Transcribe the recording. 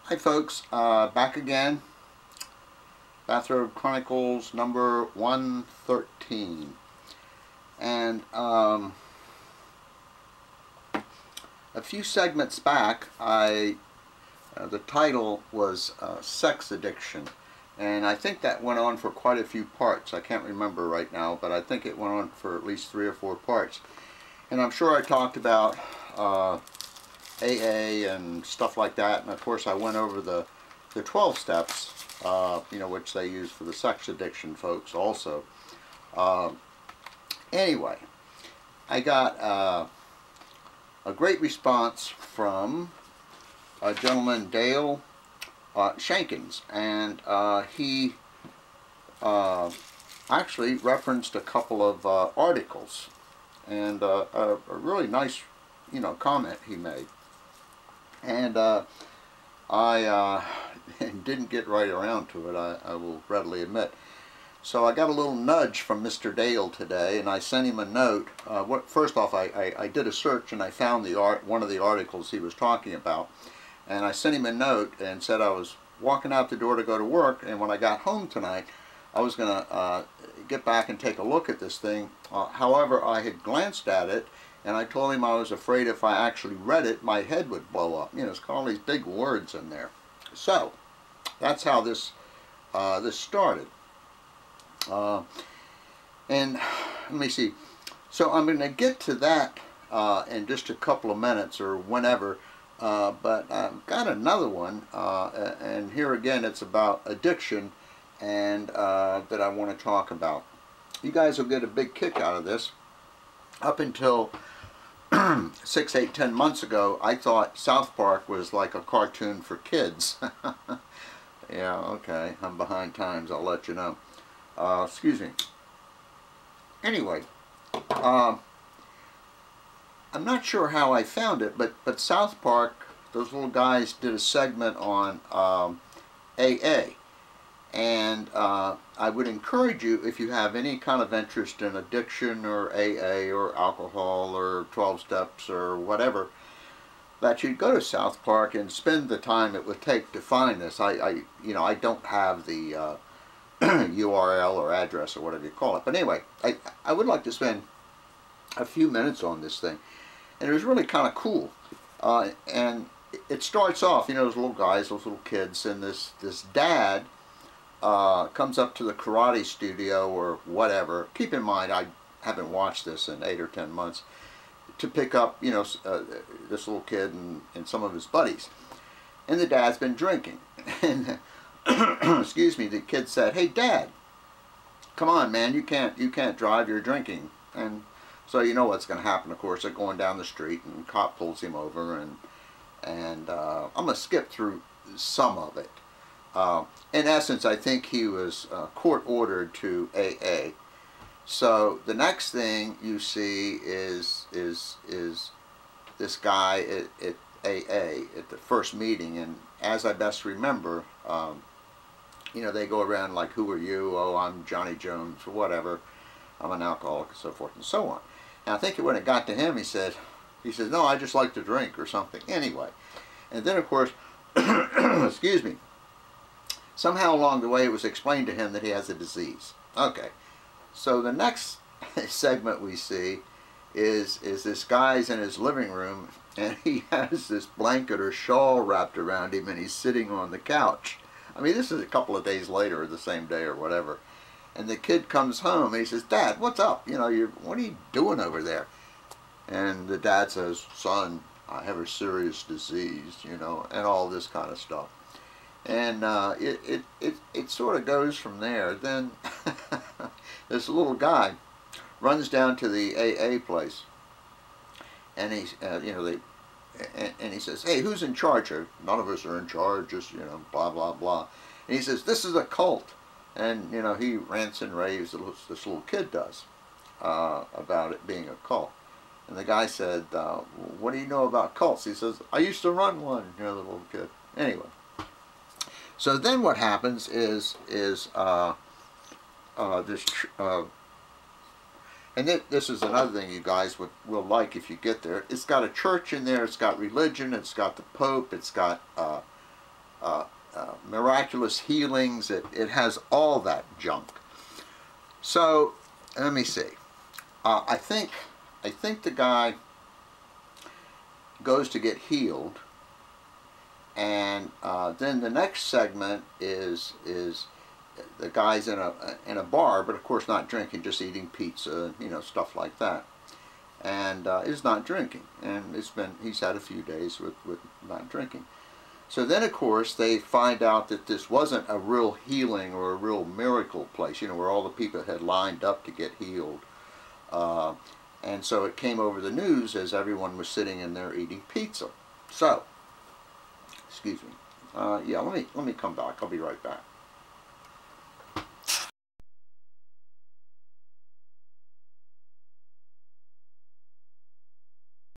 Hi folks, back again. Bathrobe Chronicles number 113. And a few segments back, the title was Sex Addiction. And I think that went on for quite a few parts. I can't remember right now, but I think it went on for at least 3 or 4 parts. And I'm sure I talked about AA and stuff like that, and of course I went over the 12 steps, which they use for the sex addiction folks also. Anyway, I got a great response from a gentleman, Dale Shankins, and he actually referenced a couple of articles, and a really nice comment he made. And I didn't get right around to it, I will readily admit. So I got a little nudge from Mr. Dale today, and I sent him a note. First off, I did a search and I found one of the articles he was talking about. And I sent him a note and said I was walking out the door to go to work, and when I got home tonight, I was going to get back and take a look at this thing. However, I had glanced at it, and I told him I was afraid if I actually read it, my head would blow up. It's got all these big words in there. So, that's how this started. And let me see. So I'm going to get to that in just a couple of minutes or whenever. But I've got another one, and here again it's about addiction, and that I want to talk about. You guys will get a big kick out of this. Up until 6, 8, 10 months ago, I thought South Park was like a cartoon for kids. Yeah, okay, I'm behind times, I'll let you know. Excuse me. Anyway, I'm not sure how I found it, but South Park, those little guys did a segment on AA. And I would encourage you, if you have any kind of interest in addiction or AA or alcohol or 12 steps or whatever, that you'd go to South Park and spend the time it would take to find this. I don't have the URL or address or whatever you call it. But anyway, I would like to spend a few minutes on this thing. And it was really kind of cool. And it starts off, those little guys, those little kids, and this dad comes up to the karate studio or whatever. Keep in mind, I haven't watched this in 8 or 10 months, to pick up, this little kid and some of his buddies. And the dad's been drinking. And excuse me, the kid said, "Hey, Dad, come on, man, you can't drive, you're drinking." And so you know what's going to happen. Of course, they're going down the street, and the cop pulls him over, and I'm going to skip through some of it. In essence, I think he was court-ordered to AA. So the next thing you see is this guy at AA at the first meeting, and as I best remember, they go around like, "Who are you?" "Oh, I'm Johnny Jones," or whatever. "I'm an alcoholic," and so forth and so on. And I think when it got to him, he said, "No, I just like to drink," or something. Anyway, and then of course, excuse me, somehow along the way it was explained to him that he has a disease. Okay, so the next segment we see is this guy's in his living room, and he has this blanket or shawl wrapped around him, and he's sitting on the couch. I mean, this is a couple of days later, or the same day, or whatever. And the kid comes home, and he says, "Dad, what's up? What are you doing over there?" And the dad says, "Son, I have a serious disease," and all this kind of stuff. And it sort of goes from there. Then this little guy runs down to the AA place, and he says, "Hey, who's in charge here?" "None of us are in charge, just blah blah blah." And he says, "This is a cult," and he rants and raves, this little kid does, about it being a cult. And the guy said, "What do you know about cults?" He says, "I used to run one," the little kid. Anyway, so then what happens is and this is another thing you guys will like if you get there. It's got a church in there. It's got religion. It's got the Pope. It's got miraculous healings. It has all that junk. So let me see. I think the guy goes to get healed, and then the next segment is the guy's in a bar, but of course not drinking, just eating pizza, you know, stuff like that, and is not drinking, and he's had a few days with not drinking. So then, of course, they find out that this wasn't a real healing or a real miracle place, you know, where all the people had lined up to get healed. And so it came over the news as everyone was sitting in there eating pizza. So, excuse me. Yeah, let me come back. I'll be right back.